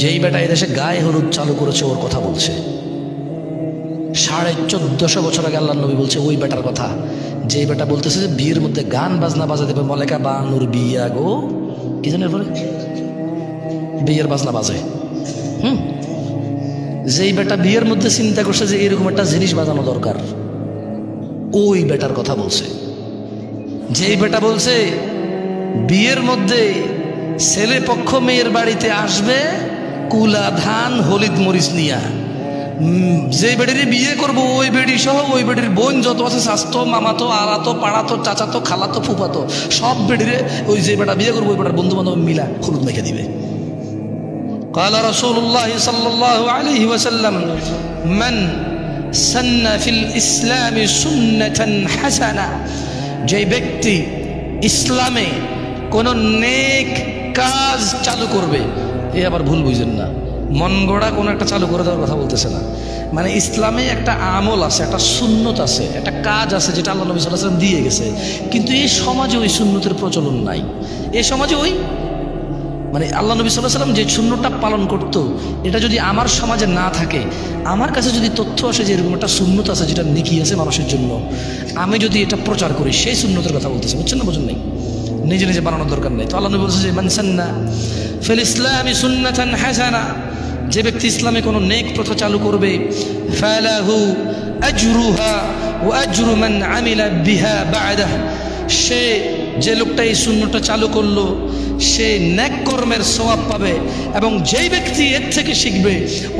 যেই বেটা এদেশে গায়ে হলুদ চালু করেছে ওর কথা বলছে। 1450 বছর আগে আল্লাহ নবী বলছে ওই বেটার কথা, যেই বেটা বলতেছে যে বিয়ের মধ্যে গান বাজনা বাজা দেবে, মলেকা বানুর বিয়া গো কি জানেন বলে বিয়ের বাজনা বাজে। যেই বেটা বিয়ের মধ্যে চিন্তা করছে যে এরকম একটা জিনিস বাজানো দরকার, ওই বেটার কথা বলছে। যেই বেটা বলছে বিয়ের মধ্যে ছেলে পক্ষ মেয়ের বাড়িতে আসবে কুলা ধান হলিদ মরিচ নিয়া, যে বেড়ির বিয়ে করবো ওই বেড়ি সহ ওই বেড়ির বোন যত আছে স্বাস্থ্য মামাতো আলাতো পাড়াতো চাচাতো খালাতো ফুফাতো সব বেড়িরে ওই যে বেটা বিয়ে করবো ওই বেটার বন্ধু বান্ধব মিলা হলুদ মেখে দিবে। قال رسول الله صلى الله عليه وسلم من سن في الإسلام سنة حسنة, যে ব্যক্তি ইসলামে কোন নেক কাজ চালু করবে, এ আবার ভুল বুঝেন না, মন গড়া কোনো একটা চালু করে দেওয়ার কথা বলতেছে না। মানে ইসলামে একটা আমল আছে, একটা সুন্নত আছে, একটা কাজ আছে যেটা আল্লাহ নবী সাল্লাল্লাহু আলাইহি ওয়াসাল্লাম দিয়ে গেছে, কিন্তু এই সমাজে ওই সুন্নতের প্রচলন নাই। এই সমাজে ওই মানে আল্লাহ নবী সাল্লাল্লাহু আলাইহি ওয়াসাল্লাম যে সুন্নতটা পালন করতো এটা যদি আমার সমাজে না থাকে, আমার কাছে যদি তথ্য আসে যে এরকম একটা সুন্নত আছে যেটা নেকি আছে মানুষের জন্য, আমি যদি এটা প্রচার করি, সেই সুন্নতের কথা বলতেছে, বুঝছেন না বোঝেন নাই, নিজে নিজে বানানোর দরকার নেই। তো আল্লাহ নবী বলছে যে মান সান্না ফিল ইসলামি সুন্নাতান হাসানা, যে ব্যক্তি ইসলামে কোনো নেক প্রথা চালু করবে, ফালাহু আজরুহা ওয়া আজরু মান আমিলা বিহা বা'দাহ, সে যে লোকটা এই সুন্নতটা চালু করলো সে নেক কর্মের সওয়াব পাবে, এবং যেই ব্যক্তি এর থেকে শিখবে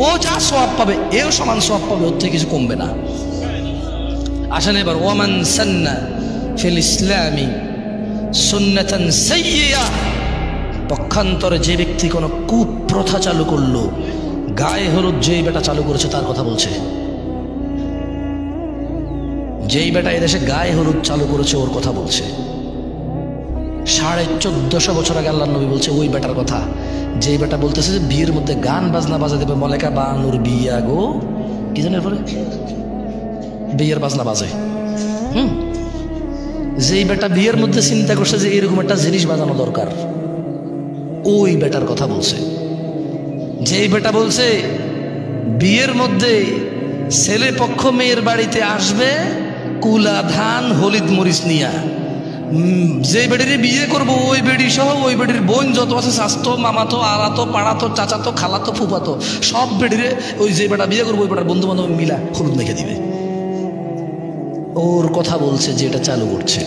ও যা সওয়াব পাবে এও সমান সওয়াব পাবে, ওর থেকে কিছু কমবে না। আসেন এবার ওয়ামান সান্না ফিল ইসলামি সুন্নাতান সাইয়্যা, পক্ষান্তরে যে ব্যক্তি কোনো কুপ্রথা চালু করলো, গায়ে হলুদ যেই বেটা চালু করেছে তার কথা বলছে। যেই বেটা এদেশে গায়ে হলুদ চালু করেছে ওর কথা বলছে। 1450 বছর আগে আল্লাহ নবী বলছে ওই বেটার কথা, যেই বেটা বলতেছে যে বিয়ের মধ্যে গান বাজনা বাজা দেবে, মলেকা বানুর বিয়া গো কি জানেন বলে বিয়ের বাজনা বাজে। যেই বেটা বিয়ের মধ্যে চিন্তা করছে যে এরকম একটা জিনিস বাজানো দরকার, ওই বেটার কথা বলছে। যেই বেটা বলছে বিয়ের মধ্যে ছেলে পক্ষ মেয়ের বাড়িতে আসবে কুলা ধান হলিদ মরিচ নিয়া, যে বেড়ির বিয়ে করবো ওই বেড়ি সহ ওই বেড়ির বোন যত আছে স্বাস্থ্য মামাতো আলাতো পাড়াতো চাচাতো খালাতো ফুফাতো সব বেড়িরে ওই যে বেটা বিয়ে করবো ওই বেটার বন্ধু বান্ধব মিলা হলুদ মেখে দিবে। ওর কথা বলছে যে এটা চালু করছে,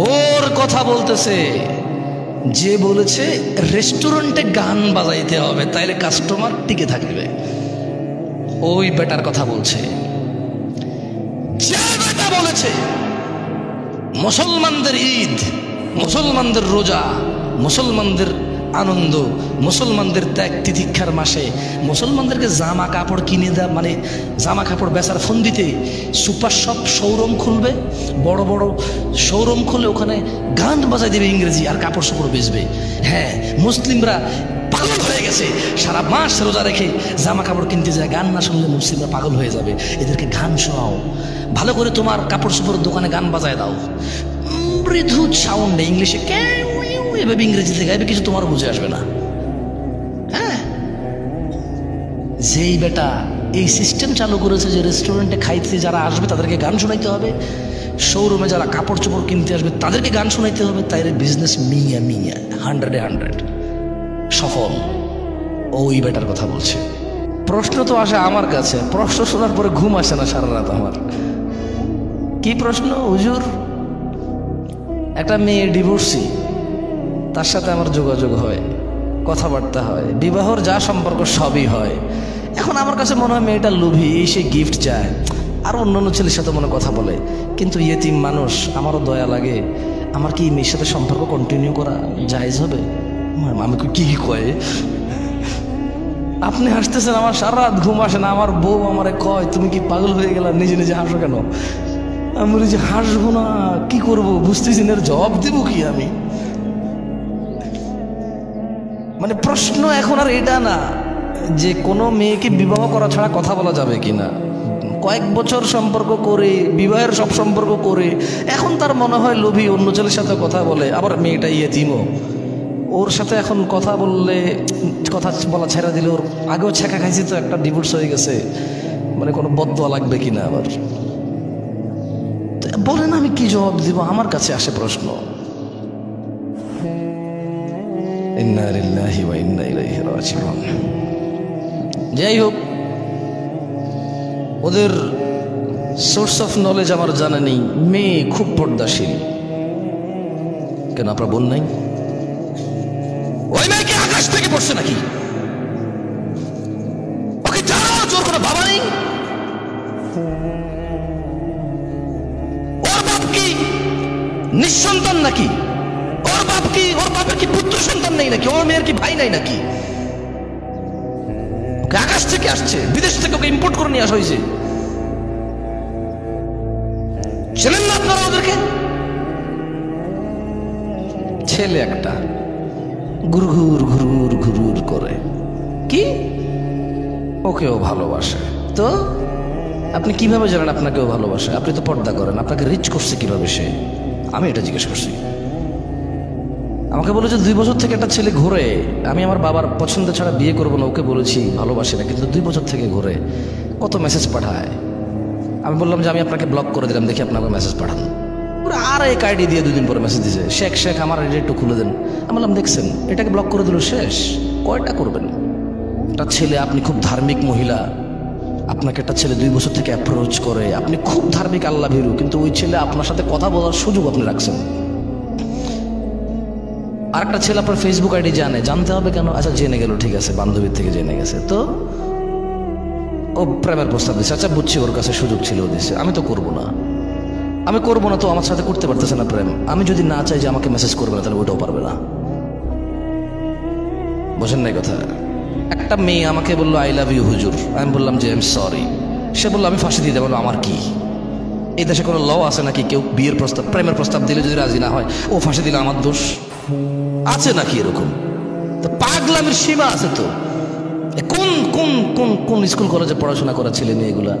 ওর কথা বলতেছে যে বলেছে রেস্টুরেন্টে গান বাজাইতে হবে তাইলে কাস্টমার টিকে থাকবে, ওই বেটার কথা বলছে। যে বেটা বলেছে মুসলমানদের ঈদ, মুসলমানদের রোজা, মুসলমানদের আনন্দ, মুসলমানদের ত্যাগ তিতিক্ষার মাসে মুসলমানদেরকে জামা কাপড় কিনে দেওয়া, মানে জামা কাপড় বেচার ফন্দিতে সুপার শপ শোরুম খুলবে, বড় বড় শোরুম খুলে ওখানে গান বাজাই দেবে ইংরেজি আর কাপড় চোপড় বেচবে। হ্যাঁ, মুসলিমরা পাগল হয়ে গেছে, সারা মাস রোজা রেখে জামা কাপড় কিনতে যায়, গান না শুনলে মুসলিমরা পাগল হয়ে যাবে, এদেরকে গান শোনাও, ভালো করে তোমার কাপড় চোপড়ের দোকানে গান বাজায় দাও, মৃদু সাউন্ডে ইংলিশে এভাবে ইংরেজিতে গাইবে, কিছু তোমার বুঝে আসবে না। হ্যাঁ, যেই বেটা এই সিস্টেম চালু করেছে যে রেস্টুরেন্টে খাইতে যারা আসবে তাদেরকে গান শোনাইতে হবে, শোরুমে যারা কাপড় চোপড় কিনতে আসবে তাদেরকে গান শোনাইতে হবে, তাই বিজনেস মিয়া 100 সফল। ওই বেটার কথা বলছে। প্রশ্ন তো আসে আমার কাছে, প্রশ্ন শোনার পরে ঘুম আসে না সারা রাত আমার। কি প্রশ্ন? হুজুর, একটা মেয়ে ডিভোর্সি, তার সাথে আমার যোগাযোগ হয়, কথাবার্তা হয়, বিবাহর যা সম্পর্ক সবই হয়। এখন আমার কাছে মনে হয় মেয়েটা লোভী, সে গিফট চায়, আর অন্যান্য ছেলের সাথে মনে কথা বলে, কিন্তু ইয়েতিম মানুষ, আমারও দয়া লাগে, আমার কি মেয়ের সাথে সম্পর্ক কন্টিনিউ করা জায়েজ হবে? আমি কি কয়, আপনি হাসতেছেন, আমার সারা রাত ঘুম আসে না। আমার বউ আমারে কয় তুমি কি পাগল হয়ে গেলা, নিজে নিজে হাসো কেন? আমি বলি যে হাসবো না, কি করবো বুঝতেছি না, জবাব দেবো কি আমি? মানে প্রশ্ন এখন আর এটা না যে কোনো মেয়েকে বিবাহ করা ছাড়া কথা বলা যাবে কিনা। কয়েক বছর সম্পর্ক করে, বিবাহের সব সম্পর্ক করে এখন তার মনে হয় লোভী, অন্য ছেলের সাথে কথা বলে, আবার মেয়েটা ইয়েতিমও, ওর সাথে এখন কথা বললে কথা বলা ছেড়ে দিলে, ওর আগেও ছেঁকা খাইছি তো, একটা ডিভোর্স হয়ে গেছে, মানে কোনো বদদোয়া লাগবে কিনা আবার। বলেন আমি কি জবাব দিব? আমার কাছে আসে প্রশ্ন। ইন্না লিল্লাহি ওয়া ইন্না ইলাইহি রাজিউন। যাই হোক, ওদের সোর্স অফ নলেজ আমার জানা নেই। মেয়ে খুব পর্দাশীল। কেন আপনার বোন নাই? ওই মেয়েকে আকাশ থেকে পড়ছে নাকি? ওকে জানো ওর কোনো বাবা নেই? ওর বাপ কি নিঃসন্তান নাকি? ওর বাপ কি, ওর বাপের কি পুত্র সন্তান নেই নাকি? ওর মেয়ের কি ভাই নাই নাকি? আকাশ থেকে আসছে, বিদেশ থেকে ওকে ইম্পোর্ট করে নিয়ে আসা হয়েছে। ছিলেন না আপনারা ওদেরকে? ছেলে একটা ঘুরঘুর ঘুরঘুর ঘুরঘুর করে, কি ওকেও ভালোবাসে। তো আপনি কিভাবে জানেন আপনাকেও ভালোবাসে? আপনি তো পর্দা করেন, আপনাকে রিচ করছে কিভাবে সে? আমি এটা জিজ্ঞেস করছি। আমাকে বলে যে 2 বছর থেকে একটা ছেলে ঘুরে, আমি আমার বাবার পছন্দ ছাড়া বিয়ে করবো না, ওকে বলেছি ভালোবাসি না, কিন্তু 2 বছর থেকে ঘুরে, কত মেসেজ পাঠায়। আমি বললাম যে আমি আপনাকে ব্লক করে দিলাম, দেখি আপনাকে মেসেজ পাঠান। ওরা আর এক আইডি দিয়ে 2 দিন পরে মেসেজ দিয়েছে, শেখ শেখ আমার আইডি একটু খুলে দেন। আমি বললাম দেখছেন, এটাকে ব্লক করে দিল, শেষ। কয়টা করবেন? একটা ছেলে, আপনি খুব ধার্মিক মহিলা, আপনাকে একটা ছেলে 2 বছর থেকে অ্যাপ্রোচ করে, আপনি খুব ধার্মিক আল্লাহ ভীরু, কিন্তু ওই ছেলে আপনার সাথে কথা বলার সুযোগ আপনি রাখছেন। আর একটা ছেলে আপনার ফেসবুক আইডি জানে, জানতে হবে কেন? আচ্ছা জেনে গেল, ঠিক আছে, বান্ধবীর থেকে জেনে গেছে, তো ও প্রেমের প্রস্তাব দিচ্ছে। আচ্ছা বুঝছি, ওর কাছে সুযোগ ছিল, দিচ্ছে। আমি তো করবো না, আমি করবো না, তো আমার সাথে করতে পারতেছে না প্রেম। আমি যদি না চাই যে আমাকে মেসেজ করবে না, তাহলে ওটাও পারবে না। বোঝেন নাই কথা? একটা মেয়ে আমাকে বললো আই লাভ ইউ হুজুর, আমি বললাম যে আই এম সরি। সে বললো আমি ফাঁসি দিয়ে দেবো। আমার কি এই দেশে কোনো ল আছে নাকি কেউ বিয়ের প্রস্তাব, প্রেমের প্রস্তাব দিলে যদি রাজি না হয় ও ফাঁসি দিলে আমার দোষ আছে নাকি? এরকম তো পাগলামের সীমা আছে তো। কোন কোন কোন কোন স্কুল কলেজে পড়াশোনা করা ছেলে মেয়েগুলা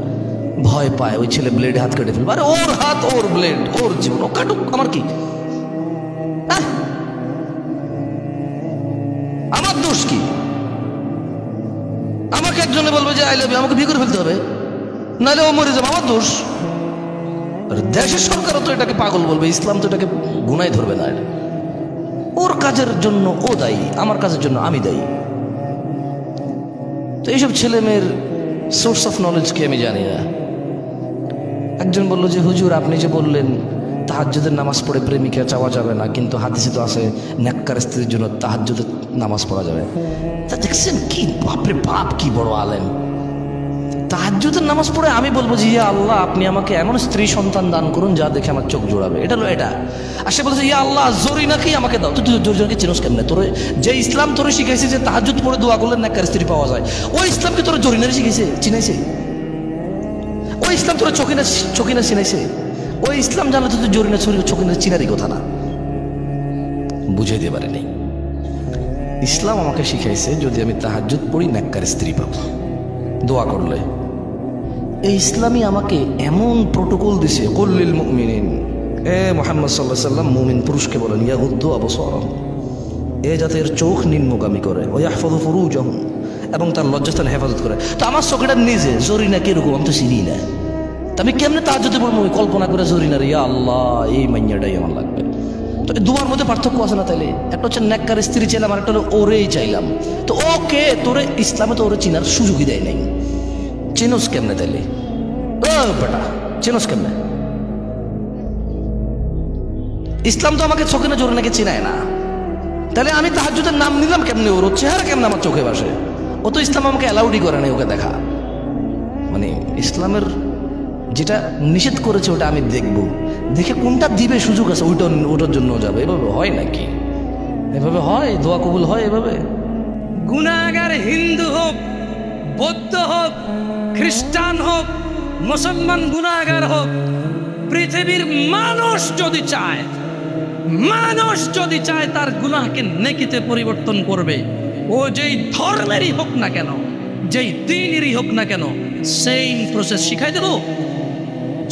ভয় পায় ওই ছেলে ব্লেড হাত কেটে ফেলবে। আরে ওর হাত, ওর ব্লেড, ওর জীবন, ও কাটুক, আমার কি? আমার দোষ কি? আমাকে একজনে বলবে যে আই লাভ ইউ, আমাকে বিয়ে করে ফেলতে হবে, নাহলে ও মরে যাবে, আমার দোষ। দেশের সরকারও তো এটাকে পাগল বলবে, ইসলাম তো এটাকে গুনায় ধরবে না। ওর কাজের জন্য ও দায়ী, আমার কাজের জন্য আমি দায়ী। তো এইসব ছেলে মেয়ের সোর্স অফ নলেজ কি আমি জানি না। একজন বলল যে হুজুর আপনি যে বললেন তাহাজ্জুদের নামাজ পড়ে প্রেমিকা চাওয়া যাবে না, কিন্তু হাদিসে তো আছে নেককার স্ত্রীর জন্য তাহাজ্জুদের নামাজ পড়া যাবে। তা দেখছেন কি বাপরে বাপ, কি বড় আলেম। তাহাজ্জুদের নামাজ পড়ে আমি বলবো যে ইয়া আল্লাহ আপনি আমাকে এমন স্ত্রী সন্তান দান করুন যা দেখে আমার চোখ জোড়াবে, এটা হলো এটা। আর সে বলছে ইয়া আল্লাহ জরিনাকে আমাকে দাও। তুই জরিনাকে চিনোস কেমনে? তোর যে ইসলাম তোরে শিখাইছে যে তাহাজ্জুদ পড়ে দোয়া করলে নেককার স্ত্রী পাওয়া যায়, ওই ইসলামকে তোর জরিনারে শিখাইছে, চিনাইছে? ওই ইসলাম তোরা চকিনা চিনাইছে? ওই ইসলাম জানলে তো তুই জরিনা চকিনা চিনারই কথা না। বুঝাই দিয়ে পারে নেই। ইসলাম আমাকে শিখাইছে যদি আমি তাহাজ্জুদ পড়ি নেককার স্ত্রী পাবো দোয়া করলে। এই ইসলামই আমাকে এমন প্রোটোকল দিছে, কুল্লিল মুমিনিন, এ মুহাম্মদ সাল্লাল্লাহু আলাইহি সাল্লাম মুমিন পুরুষকে বলেন ইয়াগুদ্দু আবসারহুম, এ জাতের চোখ নিম্নগামী করে, ওয়া ইয়াহফাযু ফুরুজাহুম, এবং তার লজ্জাস্থান হেফাজত করে। তো আমার চোখটা নিজে জরিনা কিরকম আমি তো চিনি না, আমি কেমনে তাহাজ্জুদে পড়বো কল্পনা করে জরিনার ইয়া আল্লাহ এই মাইয়াটাই আমার লাগবে। তো দুয়ার মধ্যে পার্থক্য আছে না? তাইলে একটা হচ্ছে নেককার স্ত্রী চাইলাম, আর একটা হলো ওরেই চাইলাম। তো ওকে তোরে ইসলামে তো ওরে চিনার সুযোগই দেয় নাই। চিনোস কেমনে তাইলে? ও বেটা চিনোস কেমনে? ইসলাম তো আমাকে চোখে না জোরে নাকি চিনায় না, তাহলে আমি তাহাজ্জুদের নাম নিলাম কেমনে? ওর চেহারা কেমনে আমার চোখে বাসে? ও তো ইসলাম আমাকে অ্যালাউডই করে নাই ওকে দেখা। মানে ইসলামের যেটা নিষেধ করেছে ওটা আমি দেখব, দেখে কোনটা দিবে সুযোগ আছে ওটার জন্য যাবে। এভাবে হয় নাকি? এভাবে হয়? দোয়া কবুল হয় এভাবে? গুনাহগার হিন্দু হোক, বৌদ্ধ হোক, খ্রিস্টান হোক, মুসলমান গুনাহগার হোক, পৃথিবীর মানুষ যদি চায় তার গুনাহকে নেকিতে পরিবর্তন করবে। ও যেই ধর্মেরই হোক না কেন, যেই দ্বীনেরই হোক না কেন, সেম প্রসেস শিখাই দেব,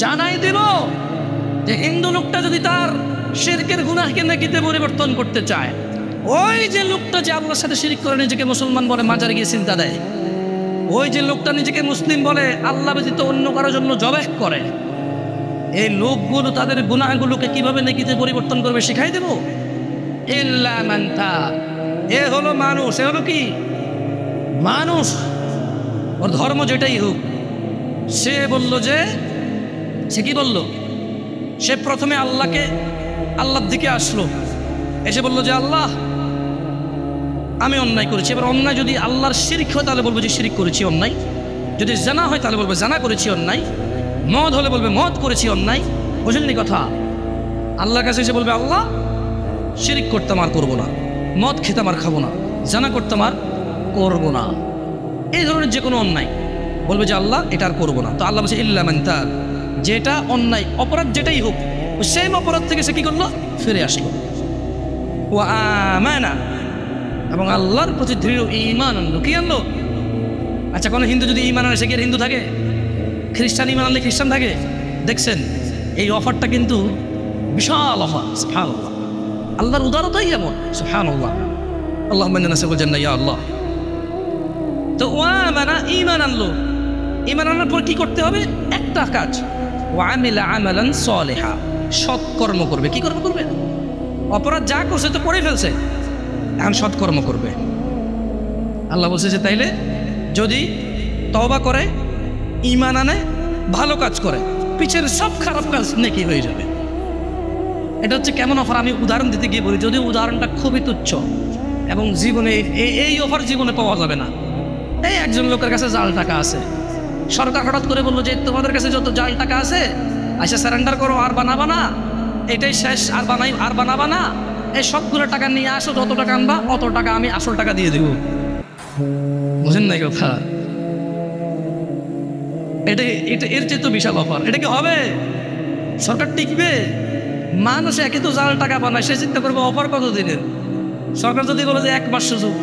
জানাই দেব যে হিন্দু লোকটা যদি তার শিরকের গুনাহকে নেকিতে পরিবর্তন করতে চায়, ওই যে লোকটা যে আল্লাহর সাথে শিরিক করে নিজেকে মুসলমান বলে মাজারে গিয়ে চিন্তা দেয়, ওই যে লোকটা নিজেকে মুসলিম বলে আল্লাহ ব্যতীত অন্য কারোর জন্য জবাহ করে, এই লোকগুলো তাদের গুনাহগুলোকে কিভাবে নেকিতে পরিবর্তন করবে শিখাই দেব। ইল্লা মান তাব, এ হলো মানুষ, এ হলো কি মানুষ, ওর ধর্ম যেটাই হোক। সে বলল যে, সে কি বলল, সে প্রথমে আল্লাহর দিকে আসলো, এসে বলল যে আল্লাহ আমি অন্যায় করেছি। এবার অন্যায় যদি আল্লাহর শিরক হয় তাহলে বলবো যে শিরক করেছি অন্যায়, যদি জানা হয় তাহলে বলবো জানা করেছি অন্যায়, মদ হলে বলবে মদ করেছি অন্যায়। বুঝলেন কথা? আল্লাহর কাছে এসে বলবে আল্লাহ শিরক করতাম আর করবো না, মদ খেতাম আর খাবো না, জানা করতাম আর করবো না, এই ধরনের যে কোনো অন্যায় বলবে যে আল্লাহ এটা আর করবো না। তো আল্লাহ বলছে ইল্লা মান তাব, যেটা অন্যায় অপরাধ যেটাই হোক সেম অপরাধ থেকে সে কি করলো, ফিরে আসলো। ওয়া আমানা, এবং আল্লাহর প্রতি দৃঢ় ঈমান আনলো। কি আনলো? আচ্ছা, কোনো হিন্দু যদি ঈমান আনে সে কি আর হিন্দু থাকে? খ্রিস্টান ঈমান আনলে খ্রিস্টান থাকে? দেখছেন, এই অফারটা কিন্তু বিশাল অফার। সুবহানাল্লাহ, আল্লাহর উদারতাই এমন। সুবহানাল্লাহ, আল্লাহুম্মা ইন্না নাসআলুকাল জান্নাহ ইয়া আল্লাহ। তো ওয়া আমানা, ঈমান আনলো। ঈমান আনার পর কি করতে হবে? একটা কাজ, ওয়া আমিলা আমালান সালিহা, সৎকর্ম করবে। কি কর্ম করবে? অপরাধ যা করছে তো করে ফেলছে, এখন সৎকর্ম করবে। আল্লাহ বলছে যে তাইলে যদি তওবা করে, ঈমান আনে, ভালো কাজ করে, পিছের সব খারাপ কাজ নেকি হয়ে যাবে। এটা হচ্ছে কেমন অফার আমি উদাহরণ দিতে গিয়ে বলি, যদিও উদাহরণটা খুবই তুচ্ছ এবং জীবনে এই অফার জীবনে পাওয়া যাবে না। এই একজন লোকের কাছে জাল টাকা আছে, সরকার হঠাৎ করে বললো যে তোমাদের কাছে যত জাল টাকা আছে আচ্ছা সারেন্ডার করো, আর বানাবা না, এটাই শেষ, আর বানাবা না, এই সবগুলো টাকা নিয়ে আসো, যত টাকা আনবা অত টাকা আমি আসল টাকা দিয়ে দেব। বুঝেন নাই কথা? এর চেয়ে তো বিশাল অফার। এটা কি হবে? সরকার টিকবে? মানুষ একে তো জাল টাকা বানায়, সে চিন্তা করবে অফার কত দিনের। সরকার যদি বলে যে 1 মাস সুযোগ,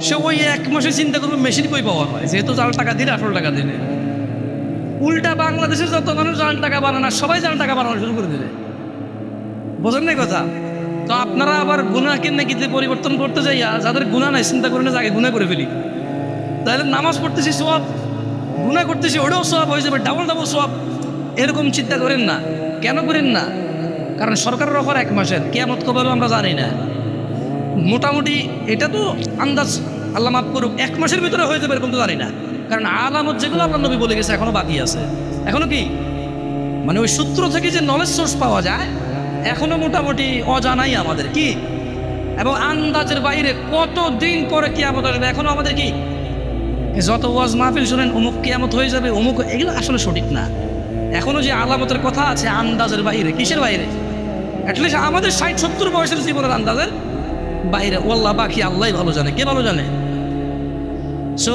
সে ওই 1 মাসে চিন্তা করবে মেশিন কই পাওয়া হয়, যেহেতু জাল টাকা দিলে আসল টাকা দিলে। উল্টা বাংলাদেশের যত মানুষ জাল টাকা বানানো, সবাই জাল টাকা বানানো শুরু করে দিলে। বোঝেন নাই কথা? তো আপনারা আবার গুনাহকে নেকিতে পরিবর্তন করতে যাইয়া যাদের গুনাহ নাই চিন্তা করেন যে আগে গুনাহ করে ফেলি, তাহলে নামাজ পড়তেছি সওয়াব, গুনাহ করতেছি ওটাও সওয়াব হয়ে যাবে, ডাবল ডাবল সওয়াব। এরকম চিন্তা করেন না। কেন করেন না? কারণ সরকারের অফার 1 মাসের, কিয়ামত কবে হবে আমরা জানি না। মোটামুটি এটা তো আন্দাজ, আল্লাহ মাফ করুক, 1 মাসের ভিতরে হয়ে যাবে এরকম তো জানি না। কারণ আলামত যেগুলো আল্লাহ নবী বলে গেছে এখনো বাকি আছে। এখনো কি মানে ওই সূত্র থেকে যে নলেজ সোর্স পাওয়া যায় এখনো মোটামুটি অজানাই আমাদের, কি এবং আন্দাজের বাইরে কত দিন পরে কিয়ামত আসবে এখনো আমাদের কি, যত ওয়াজ মাহফিল শুনেন অমুক কিয়ামত হয়ে যাবে অমুক, এগুলো আসলে সঠিক না। এখনো যে আলামতের কথা আছে আন্দাজের বাইরে। কিসের বাইরে? অ্যাটলিস্ট আমাদের 60-70 বয়সের জীবনের আন্দাজের বাইরে। ওয়াল্লাহ বাকি আল্লাহ ভালো জানে, কে ভালো জানে। সো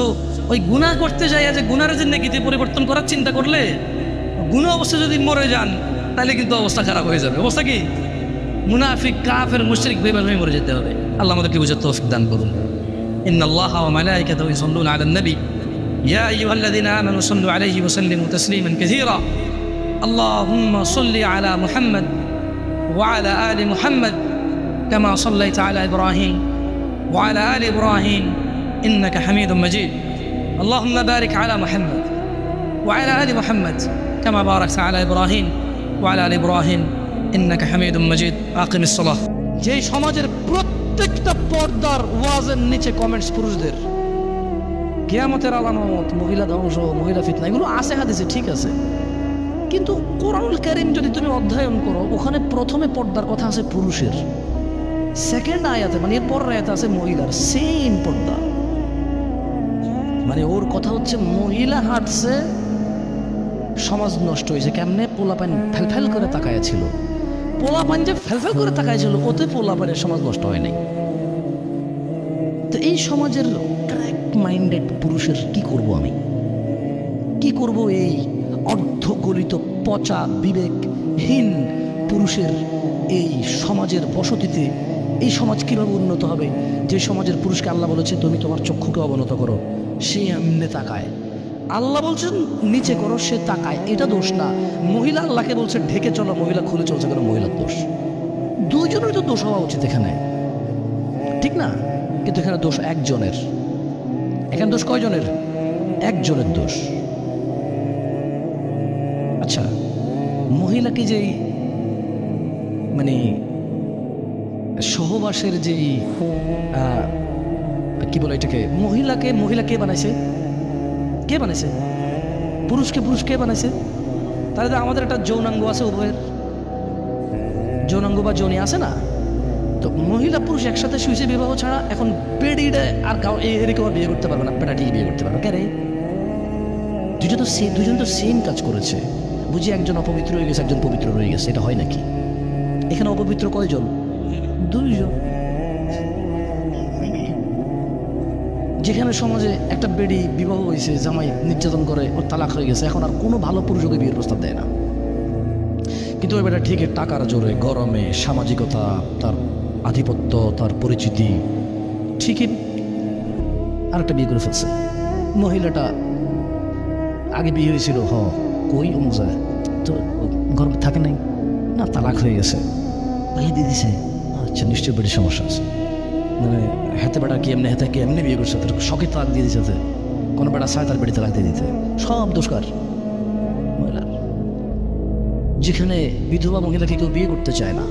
ওই গুনাহ করতে যাই যে গুনার যে নেকিতে পরিবর্তন করার চিন্তা করলে গুনাহ অবস্থা যদি মরে যান তাহলে কিন্তু অবস্থা খারাপ হয়ে যাবে। অবস্থা কি? মুনাফিক, কাফের, মুশরিক, বেঈমান হয়ে মরে যেতে হবে। আল্লাহ আমাদেরকে বুঝার তৌফিক দান করুন। ইন্নাল্লাহা ওয়া মালাইকাতাহু ইউসাল্লুনা আলান নবী ইয়া আইয়ুহাল্লাযীনা আমানু সাল্লু আলাইহি ওয়া সাল্লিমু তাসলিমান কাসীরা আল্লাহুম্মা সাল্লি আলা মুহাম্মাদ ওয়া আলা আলি মুহাম্মাদ কামা সাল্লাইতা আলা ইব্রাহিম ওয়া আলা আলি ইব্রাহিম ইন্নাকা হামিদুম মাজিদ আল্লাহুম্মা বারিক আলা মুহাম্মাদ ওয়া আলা আলি মুহাম্মাদ কামা বারাকতা আলা ইব্রাহিম ওয়া আলা আলি ইব্রাহিম ইন্নাকা হামিদুম মাজিদ। আকিমিস সালাহ। যেই সমাজের প্রত্যেকটা পর্দার ওয়াজের নিচে কমেন্টস পুরুষদের, কিয়ামতের আলামত, মহিলা ধ্বংস, মহিলা ফিতনা, এগুলো আছে হাদিসে, ঠিক আছে, কিন্তু কোরআনুল কারীম যদি তুমি অধ্যয়ন করো ওখানে প্রথমে পর্দার কথা আছে পুরুষের, সেকেন্ড আয়াতে মানে এর পরের আয়াতে আছে মহিলার, সেম পর্দা। মানে ওর কথা হচ্ছে মহিলা হাঁটছে সমাজ নষ্ট হয়েছে কেমনে? পোলাপান ফেলফেল করে তাকায়া ছিল, পোলাপান যে ফেলফেল করে তাকায়া ছিল ওতে পোলাপানের সমাজ নষ্ট হয় নাই। তো এই সমাজের ক্র্যাক মাইন্ডেড পুরুষের কি করব আমি? কি করব এই অর্ধগলিত পচা বিবেকহীন পুরুষের এই সমাজের বসতিতে? এই সমাজ কিভাবে উন্নত হবে যে সমাজের পুরুষকে আল্লাহ বলেছে তুমি তোমার চক্ষুকে অবনত করো, সে এমনি তাকায়। আল্লাহ বলছেন নিচে করো, সে তাকায়, এটা দোষ না। মহিলা আল্লাহকে বলছে ঢেকে চলো, মহিলা খুলে চলছে কেন? মহিলার দোষ। দুইজনের তো দোষ হওয়া উচিত এখানে, ঠিক না? কিন্তু এখানে দোষ একজনের। এখানে দোষ কয়জনের? একজনের দোষ। আচ্ছা, মহিলাকে যেই মানে সহবাসের যেই কি বলে এটাকে, মহিলা কে বানাইছে? কে বানাইছে? পুরুষকে পুরুষ কে বানাইছে? তাহলে তো আমাদের একটা যৌনাঙ্গ আছে, উভয়ের যৌনাঙ্গ বা যৌনি আছে না? তো মহিলা পুরুষ একসাথে শুয়েছে বিবাহ ছাড়া, এখন বেডিটা আর এরকম বিয়ে করতে পারবে না, বেটাটি বিয়ে করতে পারবে কে রে? দুজন তো সেম কাজ করেছে। বুঝি একজন অপবিত্র হয়ে গেছে, একজন পবিত্র রয়ে গেছে, এটা হয় নাকি? এখানে অপবিত্র কয়জন? দুইজন। যেখানে সমাজে একটা বেডি বিবাহ হয়েছে, জামাই নির্যাতন করে, ওর তালাক হয়ে গেছে, এখন আর কোনো ভালো পুরুষকে বিয়ের প্রস্তাব দেয় না। কিন্তু ওই বেটা ঠিকই টাকার জোরে, গরমে, সামাজিকতা, তার আধিপত্য, তার পরিচিতি, ঠিকই আরেকটা বিয়ে করে ফেলছে। মহিলাটা আগে বিয়ে হয়েছিল, কই অনুযায়ী তো গরম থাকে নাই না, তালাক হয়ে গেছে, বিয়ে দিয়ে দিছে। আচ্ছা, নিশ্চয়ই বেড়ি সমস্যা আছে। মানে হাতে বেটা কি এমনি, হাতে কি এমনি বিয়ে করছে, তার শখে তালাক দিয়ে দিচ্ছে। কোনো বেটা চায় তার বেড়ি তালাক দিয়ে দিতে, সব দোষকার মহিলার। যেখানে বিধবা মহিলাকে কেউ বিয়ে করতে চায় না,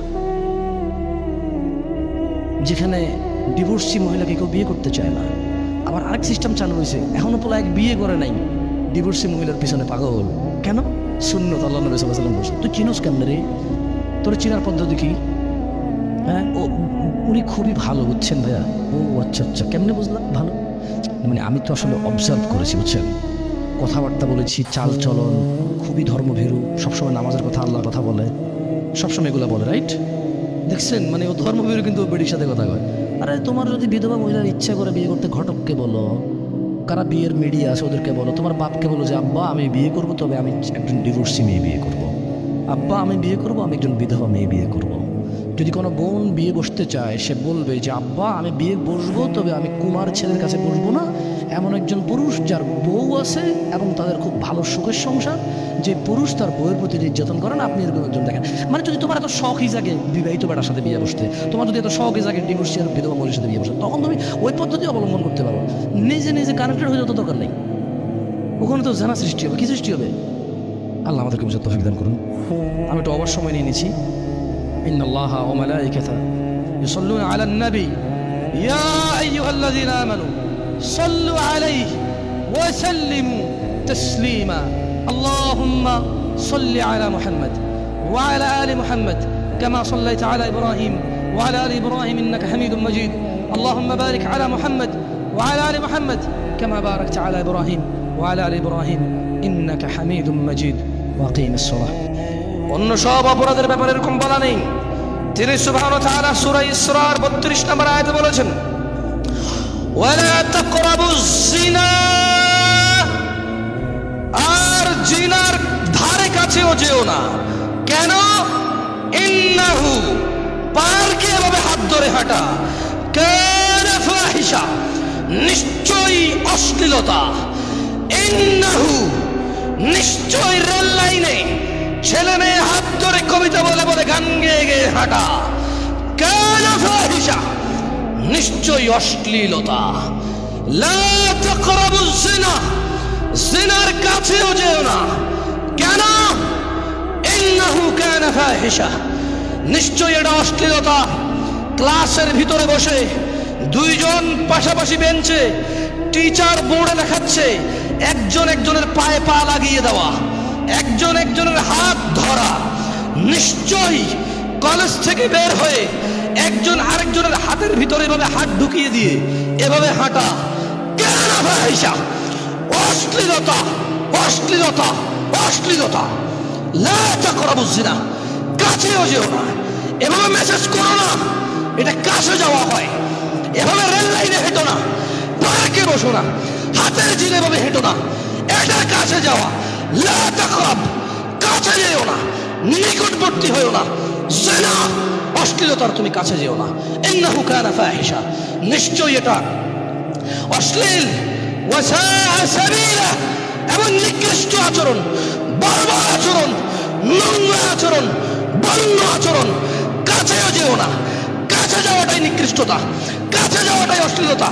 যেখানে ডিভোর্সি মহিলাকে কেউ বিয়ে করতে চায় না, আবার আরেক সিস্টেম চালু হয়েছে, এখনো পোলা এক বিয়ে করে নাই, ডিভোর্সি মহিলার পিছনে পাগল। কেন? সুন্নত আল্লাহ নবী সাল্লাল্লাহু আলাইহি ওয়াসাল্লাম বলছে। তুই চিনোস কেমন রে? তোর চিনার পদ্ধতি কি? হ্যাঁ, উনি খুবই ভালো, বুঝছেন ভাইয়া? ও আচ্ছা আচ্ছা, কেমনে বুঝলাম ভালো? মানে আমি তো আসলে অবজার্ভ করেছি, বুঝছেন, কথাবার্তা বলেছি, চাল চলন খুবই ধর্মভীরু, সবসময় নামাজের কথা, আল্লাহর কথা বলে, সবসময় এগুলো বলে, রাইট? দেখছেন, মানে ও ধর্মভীরু কিন্তু বেডির সাথে কথা কয়। আরে তোমার যদি বিধবা মহিলার ইচ্ছা করে বিয়ে করতে, ঘটককে বলো, কারা বিয়ের মিডিয়া আছে ওদেরকে বলো, তোমার বাপকে বলো যে আব্বা আমি বিয়ে করব, তবে আমি একজন ডিভোর্সি মেয়ে বিয়ে করব। আব্বা আমি বিয়ে করব, আমি একজন বিধবা মেয়ে বিয়ে করব। যদি কোনো বোন বিয়ে বসতে চায়, সে বলবে যে আব্বা আমি বিয়ে বসবো, তবে আমি কুমার ছেলের কাছে বসবো না, এমন একজন পুরুষ যার বউ আছে এবং তাদের খুব ভালো সুখের সংসার, যে পুরুষ তার বউয়ের প্রতি নির্যাতন করেন, আপনি এরকম একজন দেখেন। মানে যদি তোমার এত শখই জাগে বিবাহিত বেটার সাথে বিয়ে বসতে, তোমার যদি এত শখই জাগে ডিভোর্সি আর বিধবা মহিলার সাথে বিয়ে বসতে, তখন তুমি ওই পদ্ধতি অবলম্বন করতে পারো। নিজে নিজে কানেক্টেড হয়ে যত দরকার নেই, ওখানে তো জানা সৃষ্টি হবে। কি সৃষ্টি হবে? আল্লাহ আমাদেরকে বুঝার তৌফিক দান করুন। আমি একটু অবশ্য সময় নিয়ে নিয়েছি। إن الله وملائكته يصلون على النبي يا أيها الذين آمنوا صلوا عليه وسلموا تسليما اللهم صل على محمد وعلى آل محمد كما صليت على إبراهيم وعلى آل إبراهيم إنك حميد مجيد اللهم بارك على محمد وعلى آل محمد كما باركت على إبراهيم وعلى آل إبراهيم إنك حميد مجيد وأقيم الصلاة। অন্য সব অপরাধের ব্যাপারে এরকম বলা নেই। তিনি সুবহানাহু ওয়া তাআলা সূরা ইসরার 32 নম্বর আয়াতে বলেছেন, ওয়ালা তাকরাবুজ জিনা, আর জিনার ধারে কাছেও যেও না। কেন? ইন্নাহু, পারকে এভাবে হাত ধরে হাঁটা, কানা ফাহিশা, নিশ্চয়ই অশ্লীলতা, ইন্নাহু, নিশ্চয়ই রেল লাইনে ছেলে মেয়ে হাত ধরে কবিতা বলে বলে গান গেয়ে গেয়ে হাঁটা, কানা ফাহিশা, নিশ্চয়ই অশ্লীলতা। লা তাকরাবুজ জিনা, জিনার কাছেও যেও না। কেন? ইন্নাহু কানা ফাহিশা, নিশ্চয়ই এটা অশ্লীলতা। ক্লাসের ভিতরে বসে দুইজন পাশাপাশি বেঞ্চে, টিচার বোর্ডে দেখাচ্ছে, একজন একজনের পায়ে পা লাগিয়ে দেওয়া, একজন একজনের হাত ধরা, নিশ্চয়ই কলেজ থেকে বের হয়ে একজন আরেকজনের হাতের ভিতরে এভাবে হাত ঢুকিয়ে দিয়ে এভাবে হাঁটা, কানা ফাহিশা, অশ্লীলতা, অশ্লীলতা, অশ্লীলতা। লা তাকরাবুজ জিনা, কাছেও যেও না। এভাবে মেসেজ করো না, এটা কাছে যাওয়া হয়। এভাবে রেল লাইনে হেঁটো না, পার্কে বসো না, হাতের জিনে ভাবে হেঁটো না, এটা কাছে যাওয়া। লা তাকরাব, কাছে যেও না, নিকটবর্তী হয়েও না। জিনা, অশ্লীলতার তুমি কাছে যেও না। ইন্নাহু কানা ফাহিশা, নিশ্চয়ই এটা অশ্লীল। ওয়া সাআ সাবিলা, এবং নিকৃষ্ট আচরণ, বর্বর আচরণ, নোংরা আচরণ, বন্য আচরণ। কাছেও যেও না, কাছে যাওয়াটাই নিকৃষ্টতা। কাছে যাওয়াটাই অশ্লীলতা।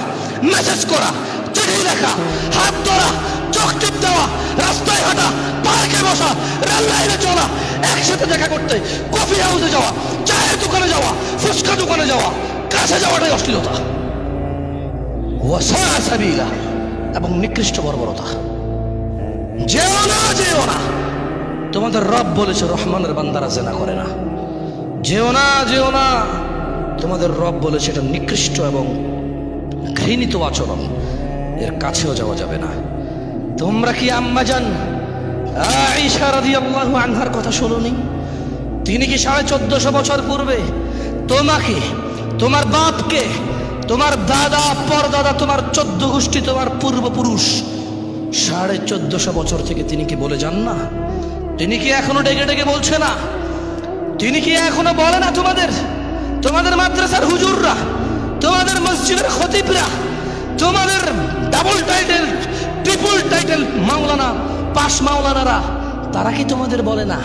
মেসেজ করা, চিঠি লেখা, হাত ধরা, চোখ টিপ দেওয়া, রাস্তায় হাঁটা, পার্কে বসা, রেল লাইনে চলা, একসাথে দেখা করতে, কফি হাউসে যাওয়া, চায়ের দোকানে যাওয়া, ফুচকা দোকানে যাওয়া, কাছে যাওয়াটাই অশ্লীলতা। ওয়াসাআ সাবিলা, এবং নিকৃষ্ট বর্বরতা। যেও না, যেও না। তোমাদের রব বলেছে রহমানের বান্দারা জেনা করে না। যেও না, যেও না। তোমাদের রব বলেছে এটা নিকৃষ্ট এবং ঘৃণিত আচরণ, এর কাছেও যাওয়া যাবে না। তোমরা কি আম্মাজান আয়েশা রাদিয়াল্লাহু আনহার কথা শোনোনি? তিনি কি 1450 বছর পূর্বে তোমাকে, তোমার বাপকে, তোমার দাদা, পরদাদা, তোমার 14 গোষ্ঠী, তোমার পূর্বপুরুষ 1450 বছর থেকে তিনি কি বলে যান না? তিনি কি এখনো ডেকে ডেকে বলছে না? তিনি কি এখনো বলে না তোমাদের, তোমাদের মাদ্রাসার হুজুররা, তোমাদের মসজিদের খতিবরা, তোমাদের ডাবল টাইটেল, ট্রিপল টাইটেল মাওলানা, পাশ মাওলানারা, তারা কি তোমাদের বলে না?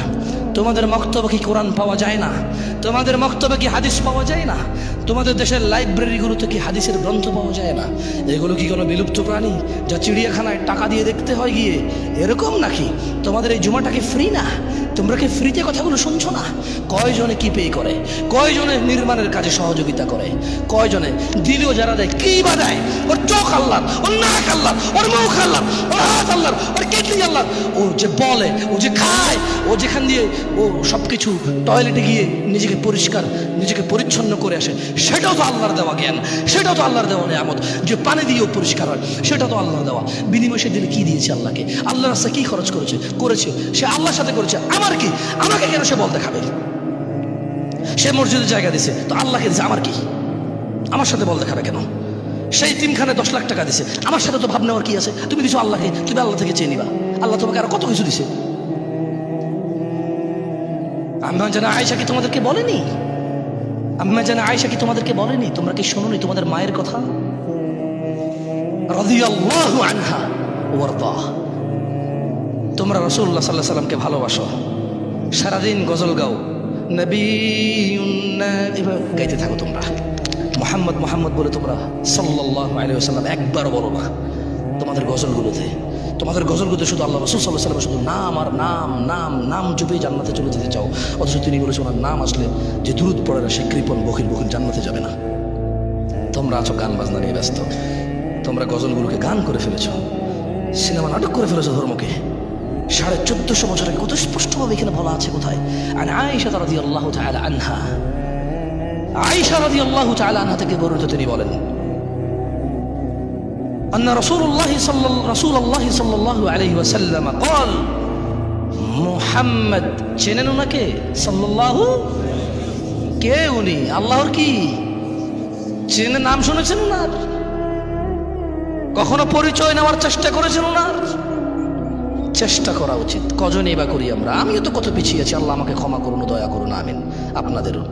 তোমাদের মক্তব্যে কি কোরআন পাওয়া যায় না? তোমাদের মক্তব্যে কি হাদিস পাওয়া যায় না? তোমাদের দেশের লাইব্রেরিগুলোতে কি হাদিসের গ্রন্থ পাওয়া যায় না? এগুলো কি কোনো বিলুপ্ত প্রাণী যা চিড়িয়াখানায় টাকা দিয়ে দেখতে হয় গিয়ে, এরকম নাকি? তোমাদের এই জুমাটা কি ফ্রি না? তোমরা কি ফ্রিতে কথাগুলো শুনছো না? কয়জনে কি পে করে, কয়জনে নির্মাণের কাজে সহযোগিতা করে, কয়জনে দিলেও যারা দেয়, কি বা দেয়? ওর চোখ আল্লাহর, ওর নাক আল্লাহর, ওর মুখ আল্লাহর, ওর হাত আল্লাহর, ওর কিডনি আল্লাহর। ও যে বলে, ও যে খায়, ও যেখান দিয়ে ও সব কিছু টয়লেটে গিয়ে নিজেকে পরিষ্কার, নিজেকে পরিচ্ছন্ন করে আসে, সেটাও তো আল্লাহর দেওয়া জ্ঞান, সেটাও তো আল্লাহর দেওয়া নিয়ামত। যে পানি দিয়েও পরিষ্কার হয়, সেটা তো আল্লাহর দেওয়া। বিনিময় সে দিলে কি দিয়েছে আল্লাহকে? আল্লাহর রাস্তায় কি খরচ করেছে? সে আল্লাহর সাথে করেছে। আমার কি? আমাকে কেন সে বল দেখাবে? সে মসজিদে জায়গা দিছে, তো আল্লাহকে দিছে, আমার কি? আমার সাথে বল দেখাবে কেন? সেই তিনখানে 10 লাখ টাকা দিছে, আমার সাথে তো ভাব নেওয়ার কি আছে? তুমি দিছো আল্লাহকে, তুমি আল্লাহ থেকে চেয়ে নিবা। আল্লাহ তোমাকে আরো কত কিছু দিছে। আম্মা জানা আয়েশা কি তোমাদেরকে বলেনি? আম্মা জানা আয়েশা কি তোমাদেরকে বলেনি? তোমরা কি শোনোনি তোমাদের মায়ের কথা? রাদিয়াল্লাহু আনহা ওয়ারদা। তোমরা রাসূলুল্লাহ সাল্লাল্লাহু আলাইহি সাল্লামকে ভালোবাসো, সারাদিন গজল গাও, নবিয়ুন গাইতে থাকো তোমরা, মুহাম্মদ মুহাম্মদ বলে তোমরা সাল্লাল্লাহু আলাইহি ওয়াসাল্লাম একবারও বলো না তোমাদের গজলগুলোতে। তোমাদের গজলগুলোতে শুধু আল্লাহ রাসূল সাল্লাল্লাহু আলাইহি ওয়াসাল্লাম শুধু নাম আর নাম, নাম নাম জপে জান্নাতে চলে যেতে চাও, অথচ তিনি বলেছেন ওনার নাম আসলে যে দুরূদ পড়ে না সে কৃপণ বখিল বখিল জান্নাতে যাবে না। তোমরা আছো গান বাজনা নিয়ে ব্যস্ত, তোমরা গজলগুলোকে গান করে ফেলেছো, সিনেমা নাটক করে ফেলেছো ধর্মকে। 1450 বছরে কত স্পষ্টভাবে এখানে বলা আছে কোথায়? আর আয়েশা রাদিয়াল্লাহু তাআলা আনহা, আয়েশা রাদিয়াল্লাহু তাআলা আনহা থেকে বর্ণিত, তিনি বলেন আন্না রাসূলুল্লাহ সাল্লাল্লাহু আলাইহি ওয়াসাল্লাম قال মুহাম্মদ, চেনেন ওনাকে? সাল্লাল্লাহু, কে উনি? আল্লাহর কি চেনেন? নাম শুনেছেন ওনার? কখনো পরিচয় নেওয়ার চেষ্টা করেছেন ওনার? চেষ্টা করা উচিত। কজনই বা করি আমরা? আমিও তো কত পিছিয়ে আছি, আল্লাহ আমাকে ক্ষমা করুন, দয়া করুন, আমিন। আপনাদেরও।